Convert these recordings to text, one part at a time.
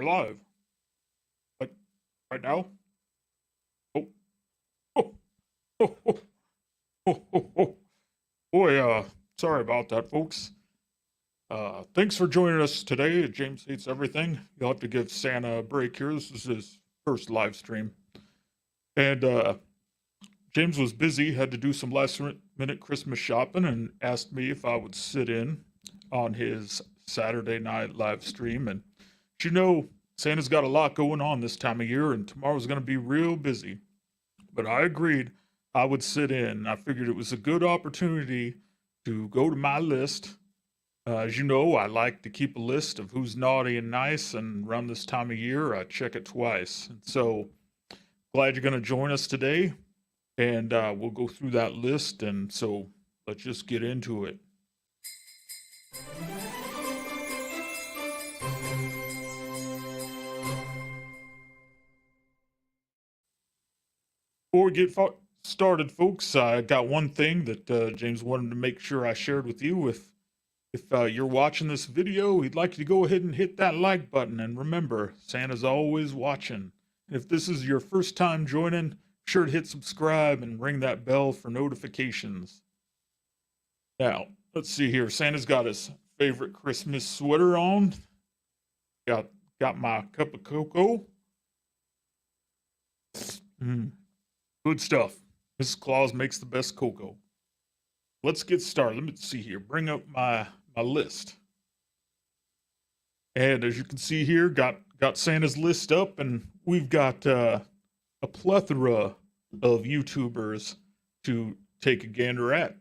We're live. Like right now? Oh, oh, oh, oh, oh, oh, oh. Boy, sorry about that, folks. Thanks for joining us today at James Hates Everything. You'll have to give Santa a break here. This is his first live stream. And James was busy, had to do some last minute Christmas shopping, and asked me if I would sit in on his Saturday night live stream. And you know, Santa's got a lot going on this time of year, and tomorrow's going to be real busy. But I agreed I would sit in. I figured it was a good opportunity to go to my list. As you know, I like to keep a list of who's naughty and nice, and around this time of year, I check it twice. And so, glad you're going to join us today, and we'll go through that list. And so, let's just get into it. Before we get started, folks, I got one thing that James wanted to make sure I shared with you. If you're watching this video, he'd like you to go ahead and hit that like button. And remember, Santa's always watching. And if this is your first time joining, be sure to hit subscribe and ring that bell for notifications. Now, let's see here. Santa's got his favorite Christmas sweater on. Got my cup of cocoa. Good stuff. Mrs. Claus makes the best cocoa. Let's get started. Let me see here. Bring up my list. And as you can see here, got Santa's list up, and we've got a plethora of YouTubers to take a gander at.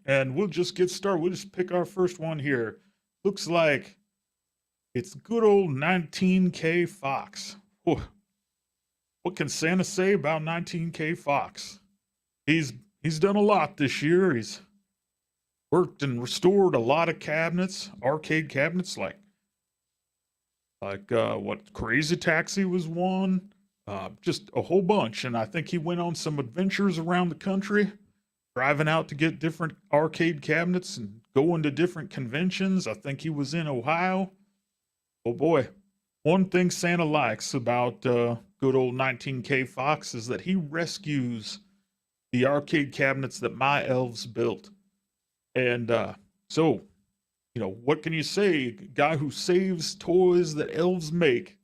And we'll just get started. We'll just pick our first one here. Looks like it's good old 19K Fox. Whew. What can Santa say about 19K Fox? He's done a lot this year. He's worked and restored a lot of cabinets, arcade cabinets, like what Crazy Taxi was one, just a whole bunch. And I think he went on some adventures around the country, driving out to get different arcade cabinets and going to different conventions. I think he was in Ohio. Oh boy, one thing Santa likes about good old 19K Fox is that he rescues the arcade cabinets that my elves built. And so, you know, what can you say? Guy who saves toys that elves make.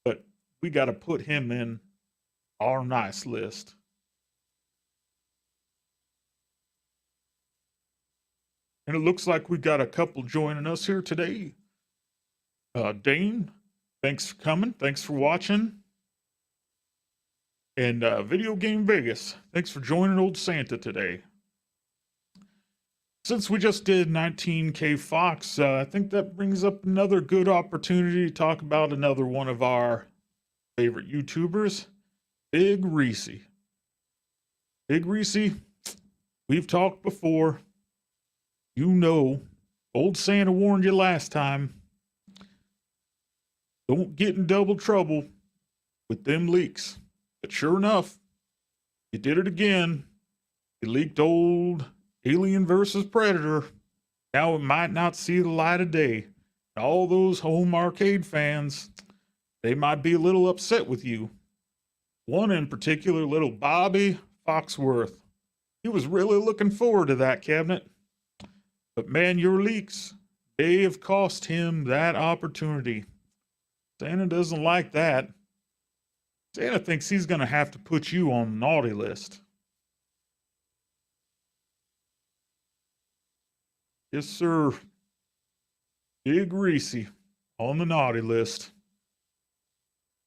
But we got to put him in our nice list. And it looks like we got a couple joining us here today. Dane, thanks for coming. Thanks for watching. And Video Game Vegas, thanks for joining old Santa today. Since we just did 19K Fox, I think that brings up another good opportunity to talk about another one of our favorite YouTubers, Big Reese. Big Reese, we've talked before. You know, old Santa warned you last time. Don't get in double trouble with them leaks. But sure enough, you did it again. You leaked old Alien vs. Predator. Now it might not see the light of day. All those home arcade fans, they might be a little upset with you. One in particular, little Bobby Foxworth. He was really looking forward to that cabinet. But man, your leaks, they have cost him that opportunity. Santa doesn't like that. Santa thinks he's going to have to put you on the naughty list. Yes, sir. Big Reese on the naughty list.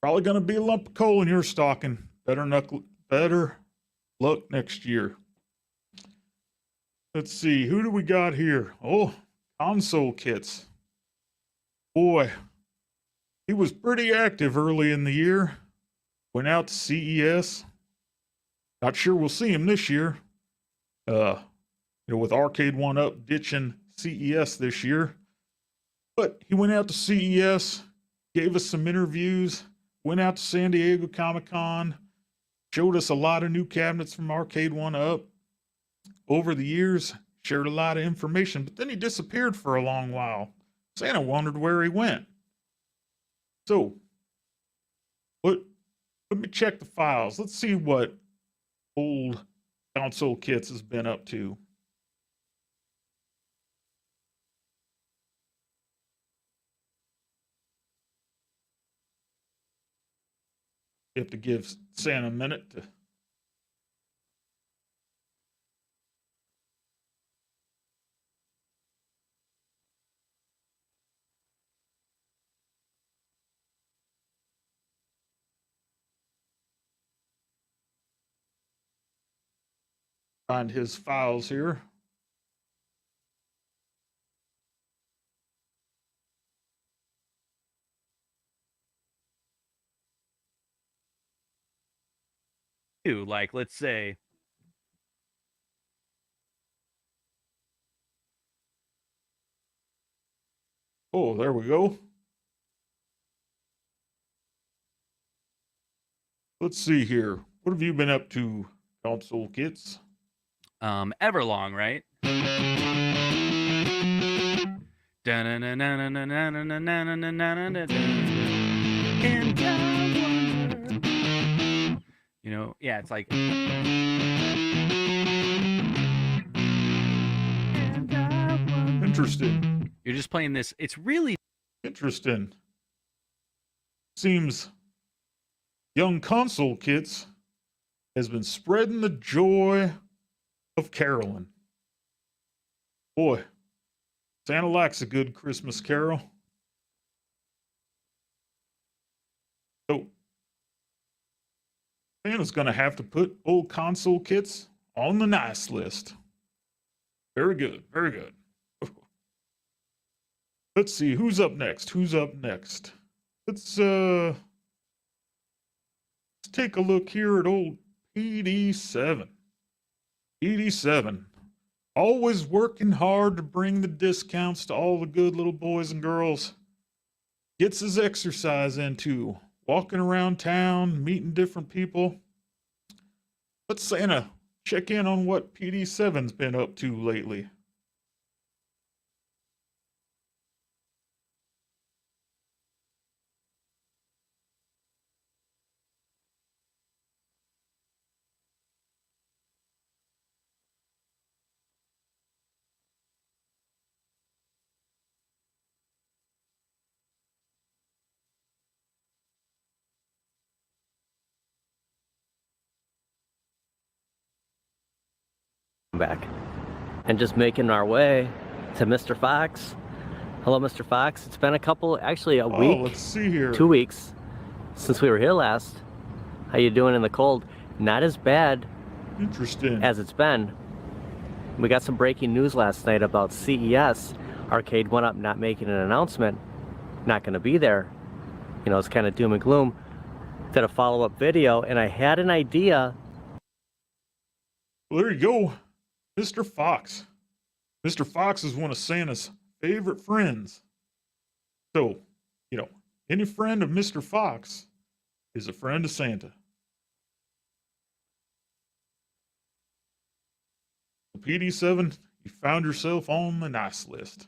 Probably going to be a lump of coal in your stocking. Better luck next year. Let's see. Who do we got here? Oh, console kits. Boy, he was pretty active early in the year. Went out to CES. Not sure we'll see him this year. With Arcade 1-Up ditching CES this year. But he went out to CES, gave us some interviews, went out to San Diego Comic-Con, showed us a lot of new cabinets from Arcade 1-Up. Over the years, shared a lot of information, but then he disappeared for a long while. Santa wondered where he went. So, let me check the files. Let's see what old Console Kits has been up to. You have to give Santa a minute to find his files here. Like, let's say, oh, there we go. Let's see here. What have you been up to, Console Kits? Everlong, right? You know, yeah, it's like. Interesting. You're just playing this. It's really interesting. Seems young Console Kits has been spreading the joy of caroling. Boy, Santa likes a good Christmas carol. So, Santa's going to have to put old Console Kits on the nice list. Very good, very good. Let's see, who's up next? Who's up next? Let's take a look here at old PD7. PD7. Always working hard to bring the discounts to all the good little boys and girls. Gets his exercise in too. Walking around town, meeting different people. Let's Santa check in on what PD7's been up to lately. Back and just making our way to Mr. Fox. Hello, Mr. Fox. It's been a week. Let's see here. 2 weeks since we were here last. How you doing in the cold? Not as bad. Interesting. As it's been. We got some breaking news last night about CES. Arcade One Up not making an announcement. Not going to be there. You know, it's kind of doom and gloom. Did a follow-up video, and I had an idea. Well, there you go. Mr. Fox. Mr. Fox is one of Santa's favorite friends. So, you know, any friend of Mr. Fox is a friend of Santa. PD7, you found yourself on the nice list.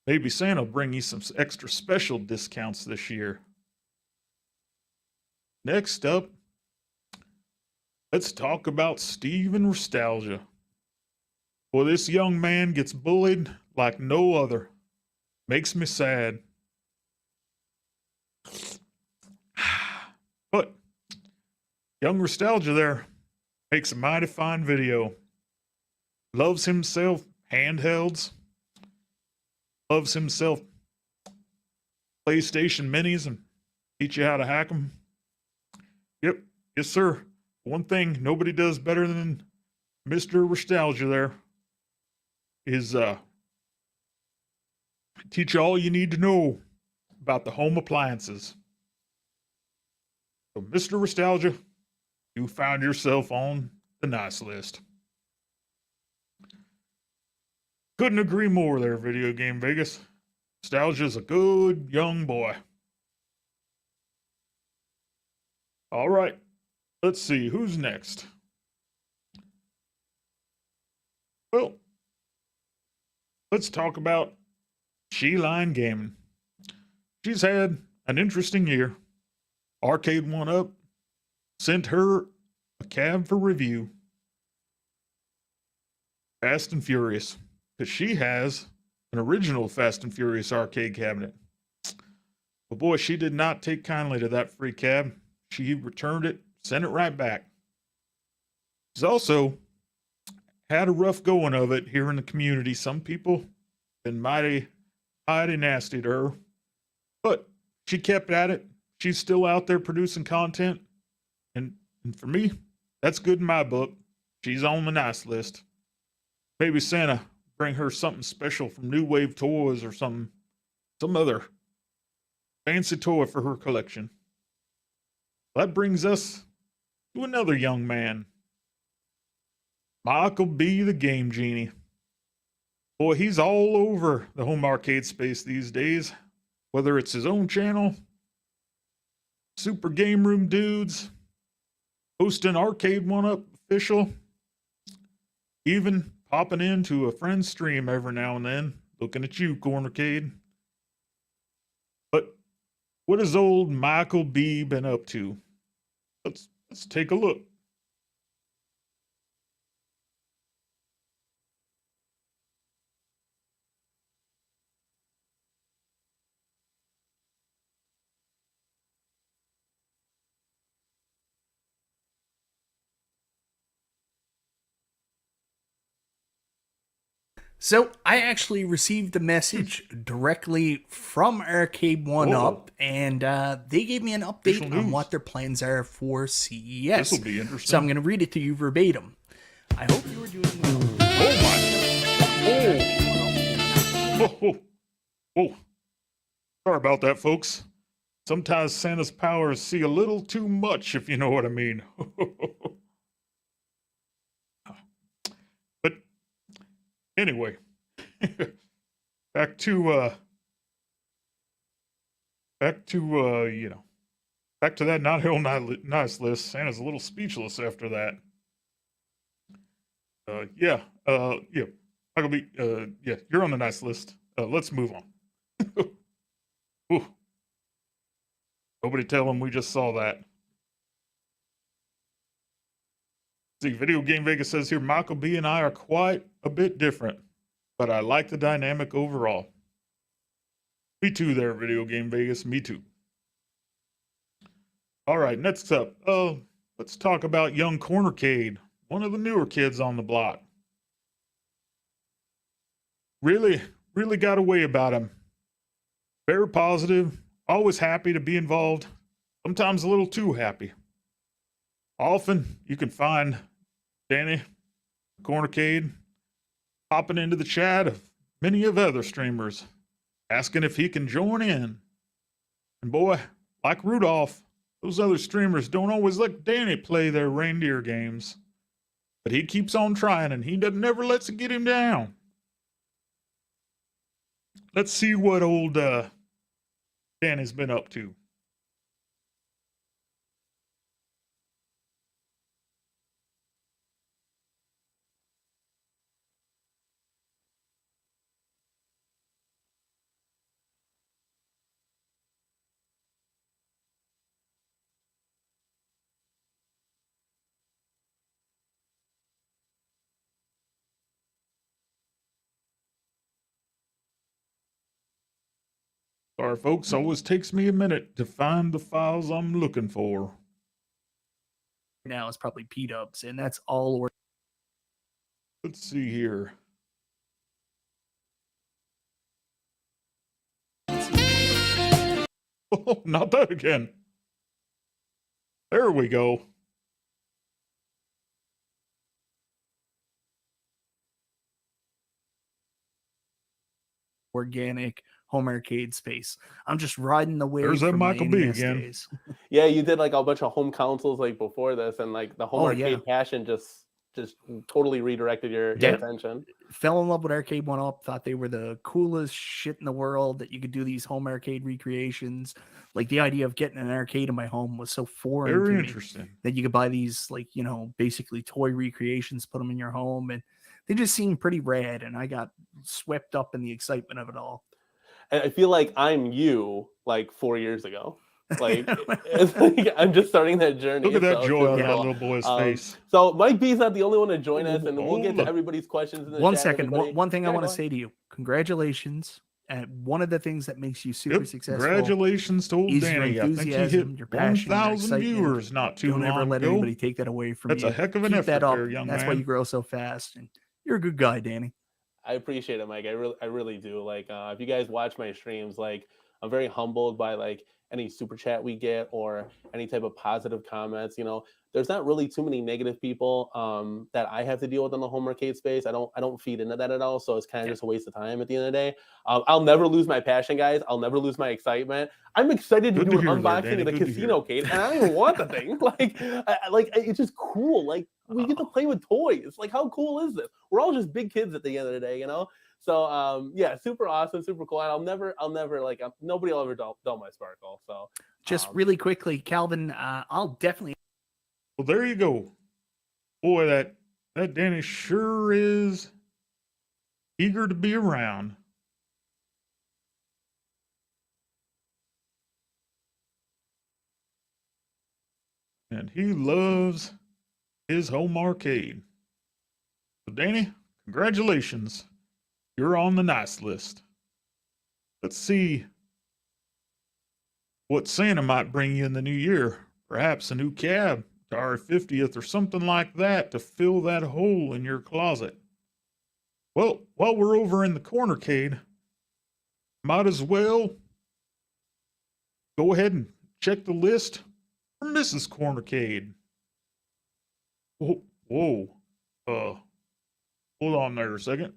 Maybe Santa will bring you some extra special discounts this year. Next up, let's talk about Steve and nostalgia. Boy, this young man gets bullied like no other. Makes me sad. But young nostalgia there makes a mighty fine video. Loves himself handhelds. Loves himself PlayStation Minis and teach you how to hack them. Yep, yes sir. One thing nobody does better than Mr. Nostalgia there is teach you all you need to know about the home appliances. So, Mr. Nostalgia, you found yourself on the nice list. Couldn't agree more there, Video Game Vegas. Nostalgia's a good young boy. All right, let's see, who's next? Well, let's talk about She-Line Gaming. She's had an interesting year. Arcade One Up sent her a cab for review. Fast and Furious, because she has an original Fast and Furious arcade cabinet. But boy, she did not take kindly to that free cab. She returned it, sent it right back. She's also had a rough going of it here in the community. Some people been mighty nasty to her, but she kept at it. She's still out there producing content, and for me, that's good in my book. She's on the nice list. Maybe Santa bring her something special from New Wave Toys or some other fancy toy for her collection. That brings us to another young man, Michael B. the Game Genie. Boy, he's all over the home arcade space these days, whether it's his own channel, Super Game Room Dudes, hosting Arcade One Up official, even popping into a friend's stream every now and then, looking at you, Cornercade. But what has old Michael B been up to? Let's take a look. So I actually received a message directly from Arcade One Up, and they gave me an update on what their plans are for CES. This will be interesting. So I'm going to read it to you verbatim. I hope you are doing well. Oh. Sorry about that, folks. Sometimes Santa's powers see a little too much, if you know what I mean. But anyway, back to that not real nice list. Santa's a little speechless after that. Michael B, you're on the nice list. Let's move on. Ooh. Nobody tell him we just saw that. See, Video Game Vegas says here, Michael B and I are quite a bit different, but I like the dynamic overall. Me too there, Video Game Vegas, me too. All right, next up, let's talk about young Cornercade, one of the newer kids on the block. Really got a way about him. Very positive, always happy to be involved, sometimes a little too happy. Often you can find Danny Cornercade popping into the chat of many of other streamers, asking if he can join in. And boy, like Rudolph, those other streamers don't always let Danny play their reindeer games. But he keeps on trying, and he never lets it get him down. Let's see what old Danny's been up to. Sorry, folks, always takes me a minute to find the files I'm looking for. Now it's probably P-dubs, and that's all we're... Let's see here. Oh, not that again. There we go. Organic home arcade space. I'm just riding the wave. There's that Michael B again. Yeah, you did like a bunch of home consoles like before this, and like the home arcade passion just totally redirected your attention. Fell in love with Arcade One Up, thought they were the coolest shit in the world, that you could do these home arcade recreations. Like the idea of getting an arcade in my home was so foreign. Very to interesting. me, that you could buy these, like, you know, basically toy recreations, put them in your home, and they just seemed pretty rad, and I got swept up in the excitement of it all. I feel like I'm you like 4 years ago. Like, it's like I'm just starting that journey. Look at that so joy on super that cool. little boy's face. So Mike B's not the only one to join us, and we'll get to Look. everybody's questions in the One chat. second. everybody. One thing I Yeah, want go to ahead. say to you: congratulations. And one of the things that makes you super successful Congratulations to old is your Danny. I think he hit enthusiasm, your passion, your 1,000 excitement. viewers not too Don't long ever let ago. anybody take that away from That's you. a heck of an Keep effort that up. there, young That's man. why you grow so fast. And you're a good guy, Danny. I appreciate it, Mike. I really do. Like, if you guys watch my streams, like, I'm very humbled by like any super chat we get or any type of positive comments. You know, there's not really too many negative people that I have to deal with in the home arcade space. I don't feed into that at all. So it's kind of just a waste of time at the end of the day. I'll never lose my passion, guys. I'll never lose my excitement. I'm excited to do an unboxing of the casino cade, and I don't even want the thing. Like, it's just cool. Like, we get to play with toys. Like, how cool is this? We're all just big kids at the end of the day, you know? So yeah, super awesome, super cool. And I'll never like nobody will ever dull my sparkle. So just really quickly, Calvin, I'll definitely. Well, there you go. Boy, that Danny sure is eager to be around. And he loves his home arcade. So Danny, congratulations. You're on the nice list. Let's see what Santa might bring you in the new year. Perhaps a new cab to our 50th or something like that to fill that hole in your closet. Well, while we're over in the cornercade, might as well go ahead and check the list for Mrs. Cornercade. Whoa. Hold on there a second.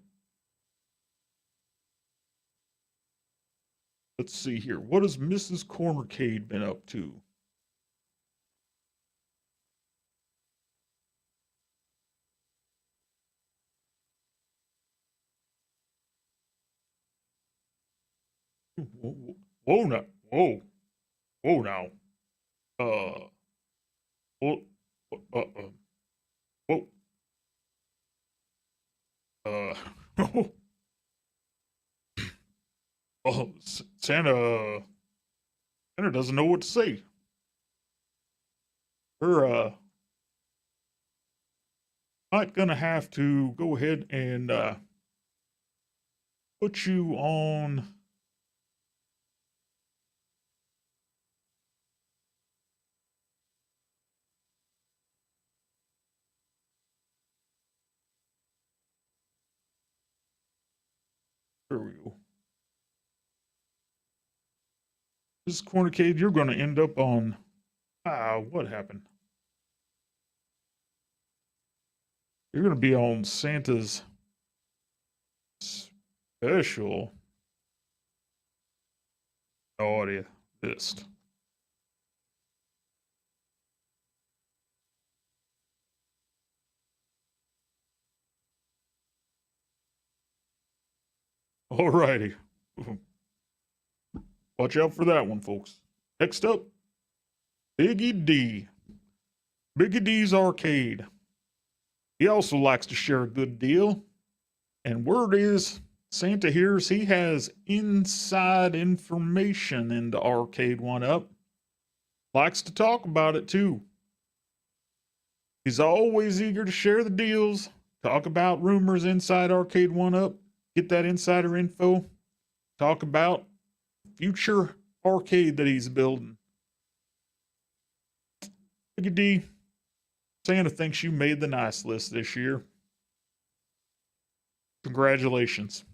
Let's see here. What has Mrs. Cornercade been up to? Whoa now. Whoa now. Whoa. Oh, Santa doesn't know what to say. We're not gonna have to go ahead and put you on. There we go. This Cornercade, you're gonna end up on. What happened? You're gonna be on Santa's special audio list. Alrighty. Watch out for that one, folks. Next up, Biggie D. Biggie D's Arcade. He also likes to share a good deal. And word is, Santa hears he has inside information into Arcade 1-Up. Likes to talk about it too. He's always eager to share the deals, talk about rumors inside Arcade 1-Up, get that insider info, talk about future arcade that he's building. Biggie D, Santa thinks you made the nice list this year. Congratulations.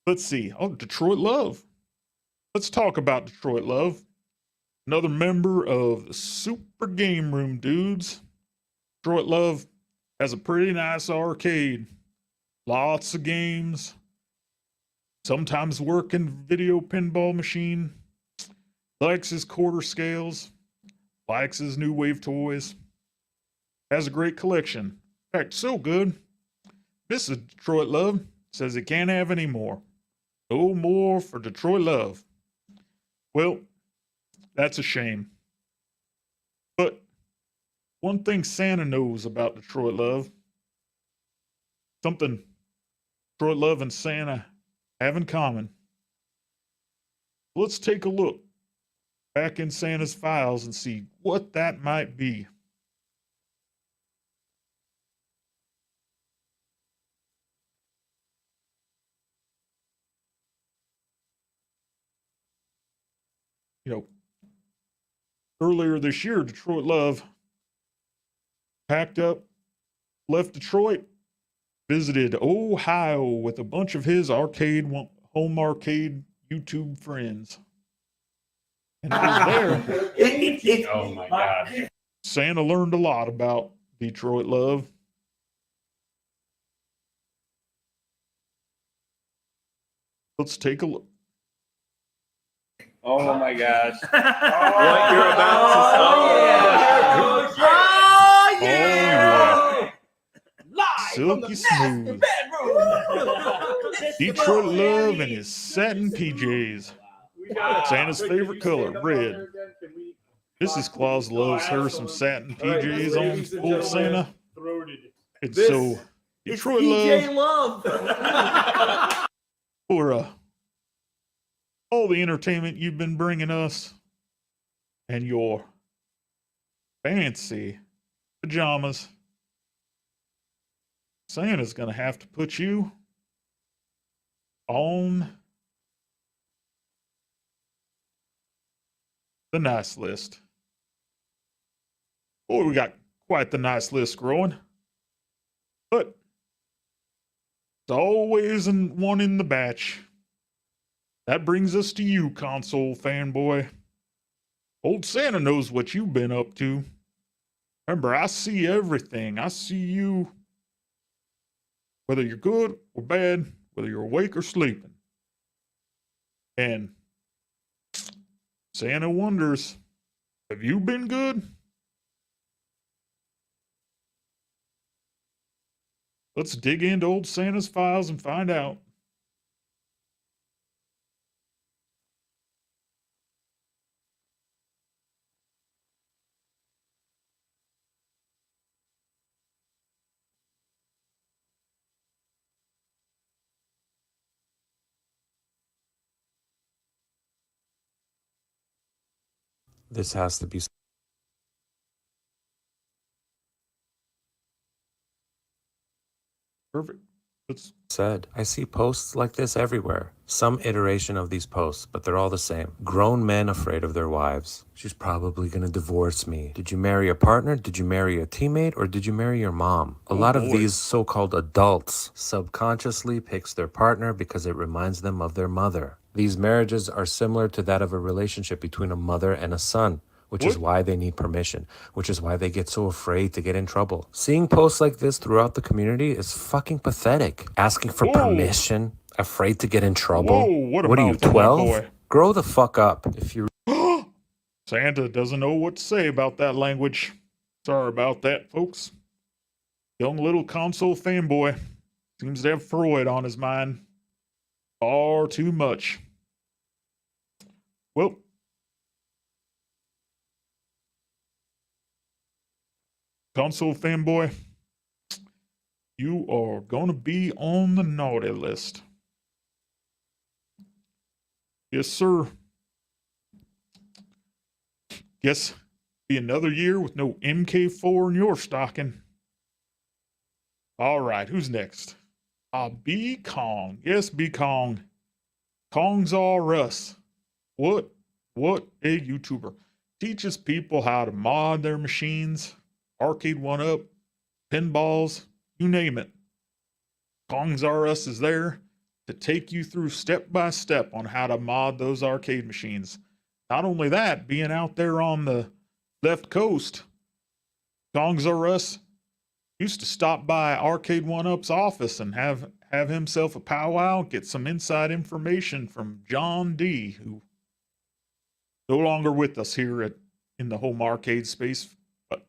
Let's see. Oh, Detroit Love. Let's talk about Detroit Love. Another member of the Super Game Room dudes. Detroit Love has a pretty nice arcade. Lots of games. Sometimes working video pinball machine. Likes his quarter scales. Likes his new wave toys. Has a great collection. In fact, so good. Mrs. Detroit Love says he can't have any more. No more for Detroit Love. Well, that's a shame. But one thing Santa knows about Detroit Love, something Detroit Love and Santa have in common. Let's take a look back in Santa's files and see what that might be. You know, earlier this year, Detroit Love packed up, left Detroit, visited Ohio with a bunch of his home arcade YouTube friends. And it was there Oh my God. Santa learned a lot about Detroit Love. Let's take a look. Oh my gosh. What you're about to say. Oh, yeah. Silky smooth. Detroit Love and his satin PJs. Santa's favorite color, red. Mrs. Claus loves her some satin PJs on old Santa. And so, Detroit Love, for all the entertainment you've been bringing us and your fancy pajamas, Santa's gonna have to put you on the nice list. Boy, we got quite the nice list growing. But it's always one in the batch. That brings us to you, console fanboy. Old Santa knows what you've been up to. Remember, I see everything. I see you, whether you're good or bad, whether you're awake or sleeping. And Santa wonders, have you been good? Let's dig into old Santa's files and find out. This has to be Perfect. Let's said. I see posts like this everywhere. Some iteration of these posts, but they're all the same. Grown men afraid of their wives. She's probably gonna divorce me. Did you marry a partner? Did you marry a teammate? Or did you marry your mom? A lot of these so-called adults subconsciously picks their partner because it reminds them of their mother. These marriages are similar to that of a relationship between a mother and a son, which is why they need permission, which is why they get so afraid to get in trouble. Seeing posts like this throughout the community is fucking pathetic. Asking for permission, afraid to get in trouble. Whoa, what are you, 12? Grow the fuck up. If you Santa doesn't know what to say about that language. Sorry about that, folks. Young little console fanboy seems to have Freud on his mind. Far too much. Well, console fanboy, you are gonna be on the naughty list. Yes, sir. Guess be another year with no MK4 in your stocking. All right, who's next? B Kong. Yes, B Kong. Kong's R Us. What a YouTuber. Teaches people how to mod their machines. Arcade 1-Up, pinballs, you name it. Kong's R Us is there to take you through step by step on how to mod those arcade machines. Not only that, being out there on the left coast, Kong's R Us used to stop by Arcade 1-Up's office and have himself a powwow, get some inside information from John D., who no longer with us here in the home arcade space, but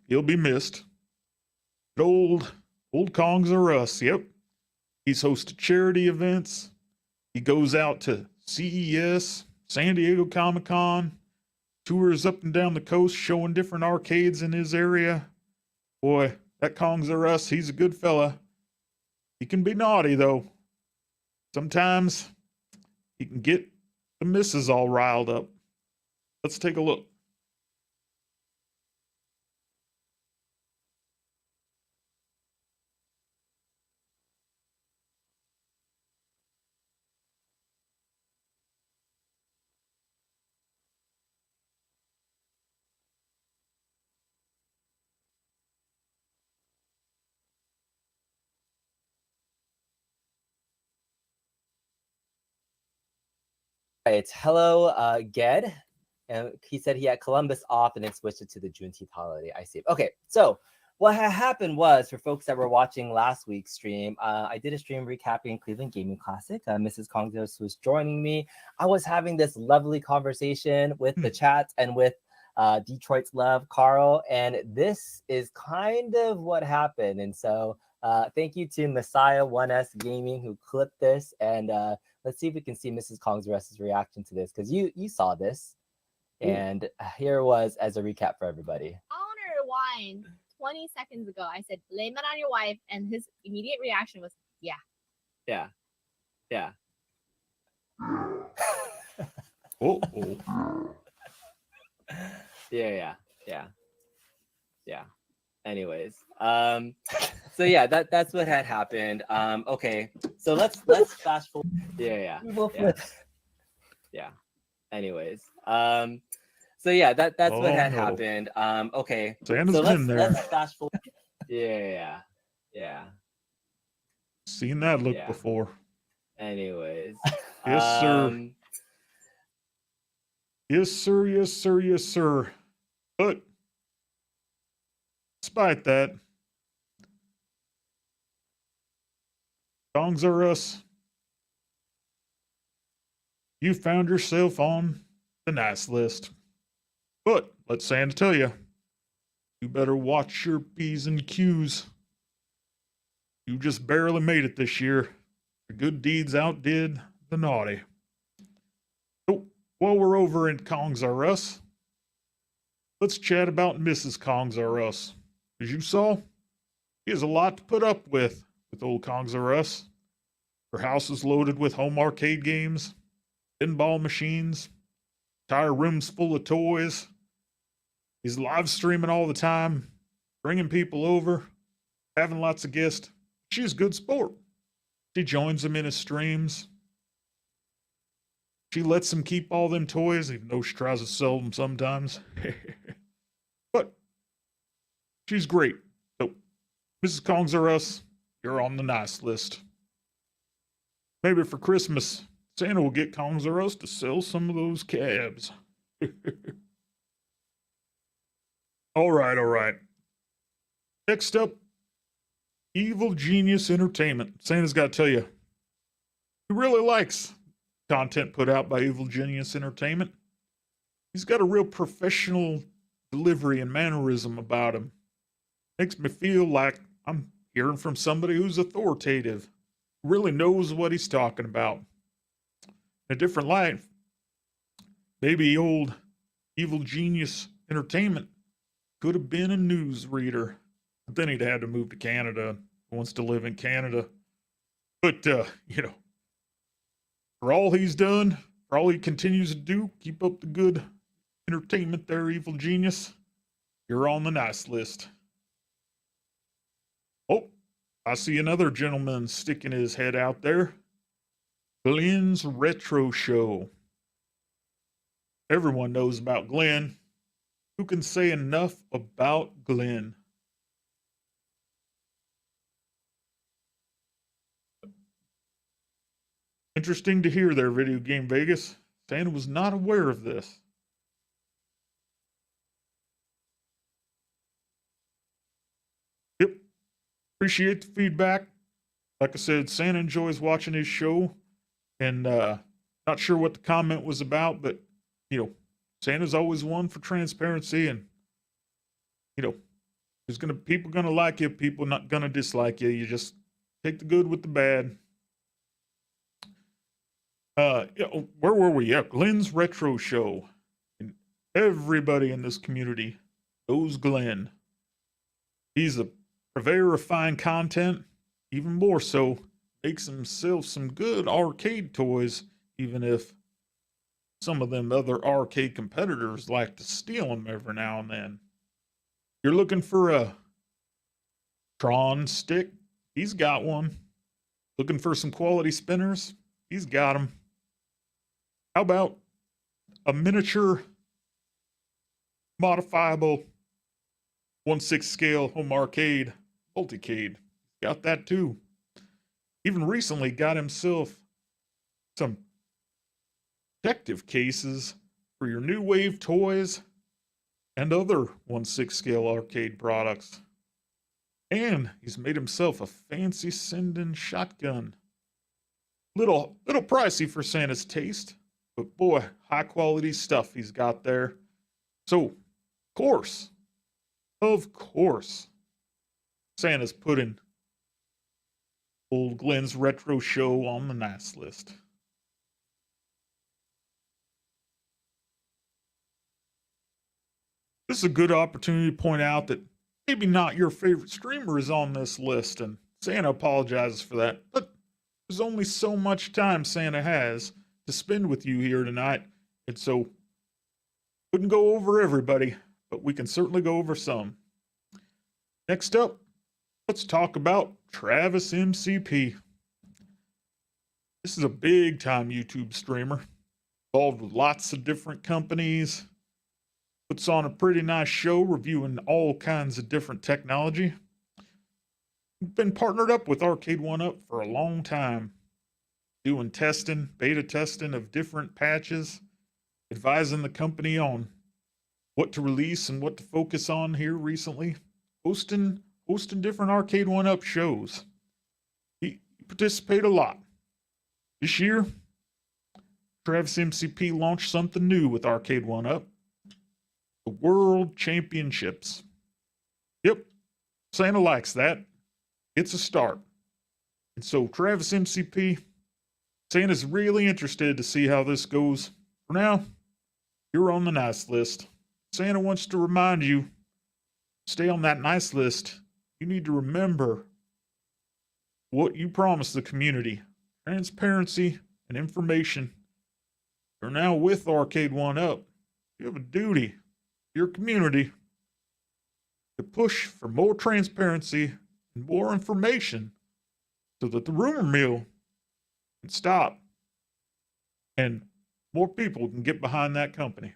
he'll be missed. But old Kong's R Us, yep. He's hosted charity events. He goes out to CES, San Diego Comic-Con, tours up and down the coast showing different arcades in his area. Boy, that Kong's R Us, he's a good fella. He can be naughty, though. sometimes he can get the missus all riled up. Let's take a look. It's hello, Ged. And he said he had Columbus off and then switched it to the Juneteenth holiday. I see. Okay, so what had happened was, for folks that were watching last week's stream, I did a stream recapping Cleveland Gaming Classic. Mrs. Congress was joining me. I was having this lovely conversation with the chat and with Detroit's Love, Carl, and this is kind of what happened. And so thank you to Messiah 1S Gaming who clipped this, and let's see if we can see Mrs. Congress's reaction to this, because you saw this. And here was as a recap for everybody. I want to rewind 20 seconds ago. I said, blame it on your wife. And his immediate reaction was, yeah. Yeah. Yeah. Oh. Yeah. Anyways, so yeah, that's what had happened. Okay, so let's fast forward. Yeah. Anyways, so yeah, that's what had happened. Okay, Santa's so been there. let's fast forward. Yeah. Seen that look before. Anyways, Yes, sir. Yes, sir. But despite that, Songs Are Us, you found yourself on the nice list. But let Santa tell you, you better watch your P's and Q's. You just barely made it this year. The good deeds outdid the naughty. So, while we're over in Kongs R Us, let's chat about Mrs. Kongs R Us. As you saw, she has a lot to put up with old Kongs R Us. Her house is loaded with home arcade games, pinball machines, entire rooms full of toys. He's live streaming all the time, bringing people over, having lots of guests. She's a good sport. She joins him in his streams. She lets him keep all them toys, even though she tries to sell them sometimes. But she's great. So, Mrs. Kongs R Us, you're on the nice list. Maybe for Christmas, Santa will get Kongs R Us to sell some of those cabs. All right. Next up, Evil Genius Entertainment. Santa's got to tell you, he really likes content put out by Evil Genius Entertainment. He's got a real professional delivery and mannerism about him. Makes me feel like I'm hearing from somebody who's authoritative, really knows what he's talking about. In a different light, maybe old Evil Genius Entertainment could have been a news reader, but then he'd had to move to Canada. He wants to live in Canada. But, for all he's done, for all he continues to do, keep up the good entertainment there, Evil Genius. You're on the nice list. Oh, I see another gentleman sticking his head out there. Glenn's Retro Show. Everyone knows about Glenn. Who can say enough about Glenn? Interesting to hear there, Video Game Vegas. Santa was not aware of this. Yep. Appreciate the feedback. Like I said, Santa enjoys watching his show. And not sure what the comment was about, but, Santa's always one for transparency. And, there's people gonna like you, people not gonna dislike you. You just take the good with the bad. Where were we? Yeah, Glenn's Retro Show. And everybody in this community knows Glenn. He's a purveyor of fine content, even more so makes himself some good arcade toys, even if some of them other arcade competitors like to steal them every now and then. You're looking for a Tron stick? He's got one. Looking for some quality spinners? He's got them. How about a miniature modifiable 1/6 scale home arcade multicade? Got that too. Even recently got himself some protective cases for your new wave toys and other 1/6 scale arcade products. And he's made himself a fancy sending shotgun. Little pricey for Santa's taste, but boy, high quality stuff he's got there. So, of course, Santa's putting old Glenn's retro show on the nice list. This is a good opportunity to point out that maybe not your favorite streamer is on this list, and Santa apologizes for that, but there's only so much time Santa has to spend with you here tonight, and so couldn't go over everybody, but we can certainly go over some. Next up, let's talk about Travis MCP. This is a big time YouTube streamer, involved with lots of different companies, puts on a pretty nice show reviewing all kinds of different technology. Been partnered up with Arcade1Up for a long time, doing testing, beta testing of different patches, advising the company on what to release and what to focus on here recently, hosting different Arcade1Up shows. He participated a lot. This year, Travis MCP launched something new with Arcade1Up. The World Championships. Yep, Santa likes that. It's a start. And so Travis MCP, Santa's really interested to see how this goes. For now, you're on the nice list. Santa wants to remind you, stay on that nice list. You need to remember what you promised the community. Transparency and information. You're now with Arcade1Up. You have a duty your community to push for more transparency and more information so that the rumor mill can stop and more people can get behind that company.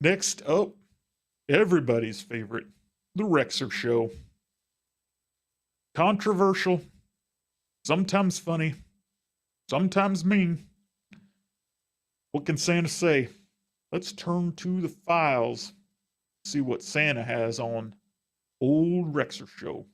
Next up, everybody's favorite, The Rexer Show. Controversial, sometimes funny, sometimes mean. What can Santa say? Let's turn to the files, see what Santa has on Old Rexer Show.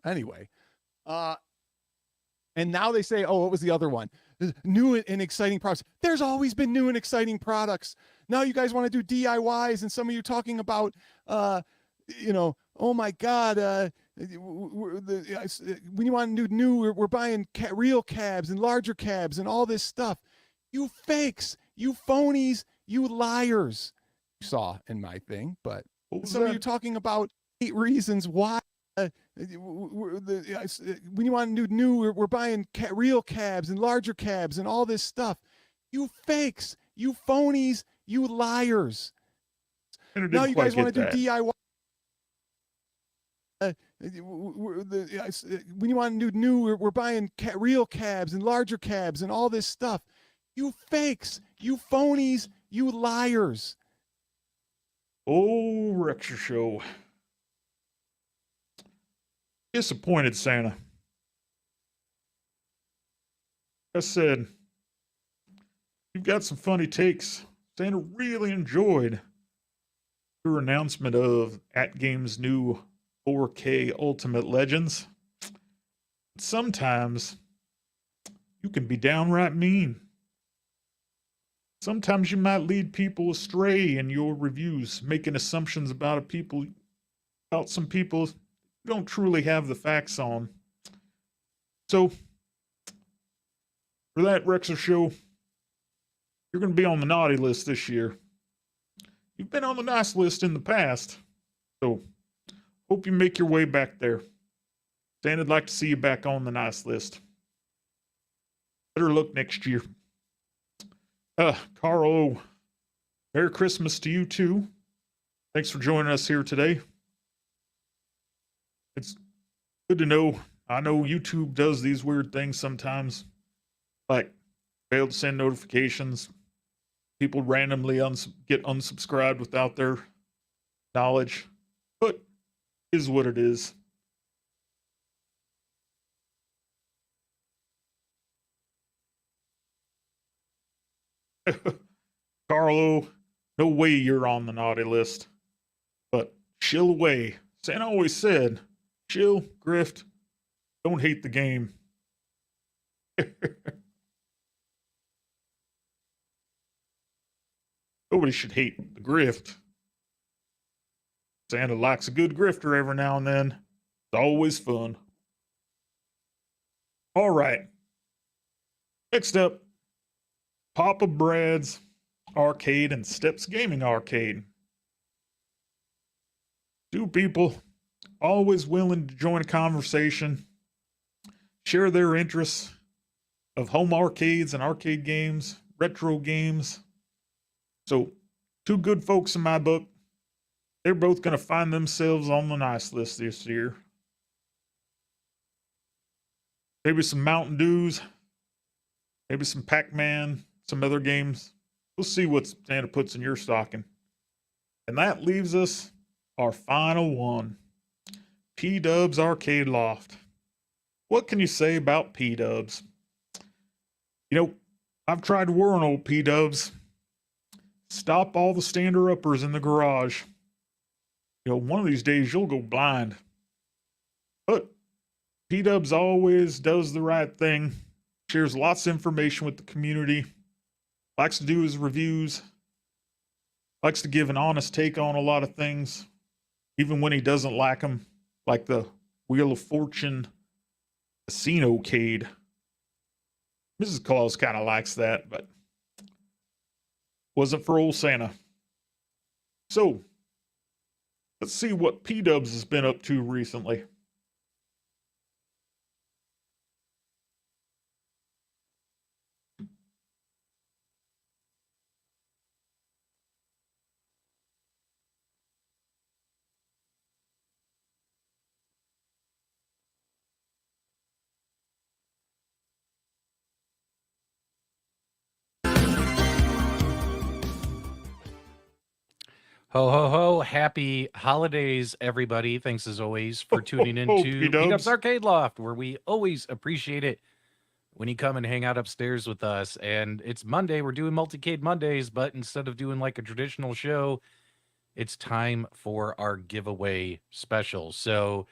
Anyway. And now they say, oh, what was the other one? New and exciting products. There's always been new and exciting products. Now you guys want to do DIYs, and some of you talking about, oh my God, when you want to do new, we're buying real cabs and larger cabs and all this stuff. You fakes, you phonies, you liars. You saw in my thing, but some of you talking about 8 reasons why. When you want to do new, we're buying real cabs and larger cabs and all this stuff. You fakes, you phonies, you liars. Now you guys want to do DIY. When you want to do new, we're buying real cabs and larger cabs and all this stuff. You fakes, you phonies, you liars. Oh, Rexer Show. Disappointed Santa. I said, you've got some funny takes. Santa really enjoyed your announcement of At Game's new 4K Ultimate Legends. Sometimes you can be downright mean. Sometimes you might lead people astray in your reviews, making assumptions about some people you don't truly have the facts on. So, for that Rexer show, you're going to be on the naughty list this year. You've been on the nice list in the past, so hope you make your way back there. Sandy'd like to see you back on the nice list. Better luck next year. Carl, Merry Christmas to you too. Thanks for joining us here today. It's good to know. I know YouTube does these weird things sometimes, like fail to send notifications. People randomly get unsubscribed without their knowledge, but it is what it is. Carlo, no way you're on the naughty list, but chill away. Santa always said, chill, grift, don't hate the game. Nobody should hate the grift. Santa likes a good grifter every now and then. It's always fun. All right. Next up, Papa Brad's Arcade and Steps Gaming Arcade. Two people always willing to join a conversation, share their interests of home arcades and arcade games, retro games. So, two good folks in my book. They're both going to find themselves on the nice list this year. Maybe some Mountain Dews, maybe some Pac-Man, some other games. We'll see what Santa puts in your stocking. And that leaves us our final one. P-Dubs Arcade Loft. What can you say about P-Dubs? You know, I've tried to warn old P-Dubs. Stop all the stander-uppers in the garage. You know, one of these days you'll go blind. But P-Dubs always does the right thing. Shares lots of information with the community. Likes to do his reviews. Likes to give an honest take on a lot of things. Even when he doesn't like them. Like the Wheel of Fortune Casino-cade. Mrs. Claus kind of likes that, but wasn't for old Santa. So, let's see what P-Dubs has been up to recently. Ho, ho, ho. Happy holidays, everybody. Thanks as always for tuning in to P-Dubs Arcade Loft, where we always appreciate it when you come and hang out upstairs with us. And it's Monday. We're doing Multicade Mondays, but instead of doing like a traditional show, it's time for our giveaway special. So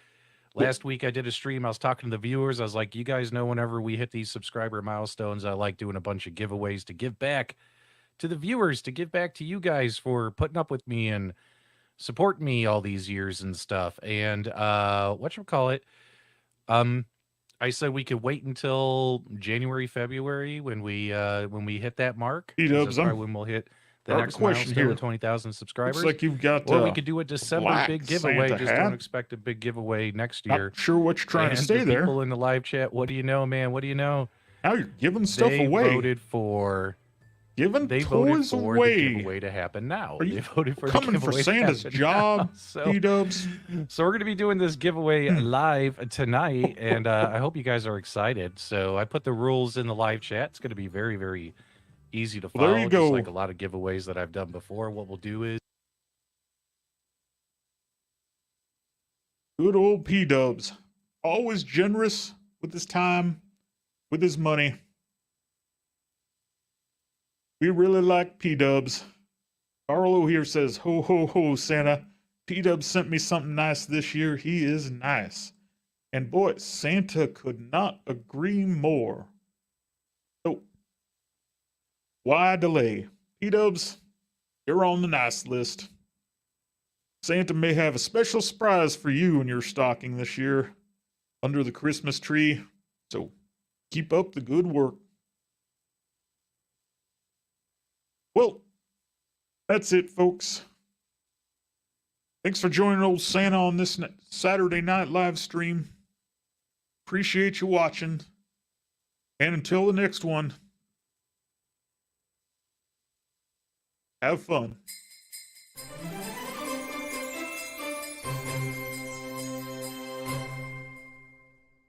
last week I did a stream. I was talking to the viewers. I was like, you guys know whenever we hit these subscriber milestones, I like doing a bunch of giveaways to give back to the viewers, to give back to you guys for putting up with me and supporting me all these years and stuff. And whatchamacallit, I said we could wait until January, February when we hit that mark. P-Dubs, when we'll hit the next milestone of 20,000 subscribers. Looks like you've got or we could do a December big giveaway. Santa Just hat. don't expect a big giveaway next year. Not sure what you're trying to say there. People in the live chat, what do you know, man? What do you know? Now you're giving stuff They away. voted for Giving They voted toys for away. the giveaway to happen now. Are you They voted for coming the for giveaway to Santa's happen job, now. So P-Dubs? we're going to be doing this giveaway live tonight, and I hope you guys are excited. So I put the rules in the live chat. It's going to be very, very easy to follow. Well, there you go. Just like a lot of giveaways that I've done before. What we'll do is Good old P-Dubs. Always generous with his time, with his money. We really like P-Dubs. Carlo here says, ho, ho, ho, Santa. P-Dub sent me something nice this year. He is nice. And boy, Santa could not agree more. So, why delay? P-Dubs, you're on the nice list. Santa may have a special surprise for you in your stocking this year under the Christmas tree. So, keep up the good work. Well, that's it, folks. Thanks for joining old Santa on this Saturday night live stream. Appreciate you watching. And until the next one, have fun.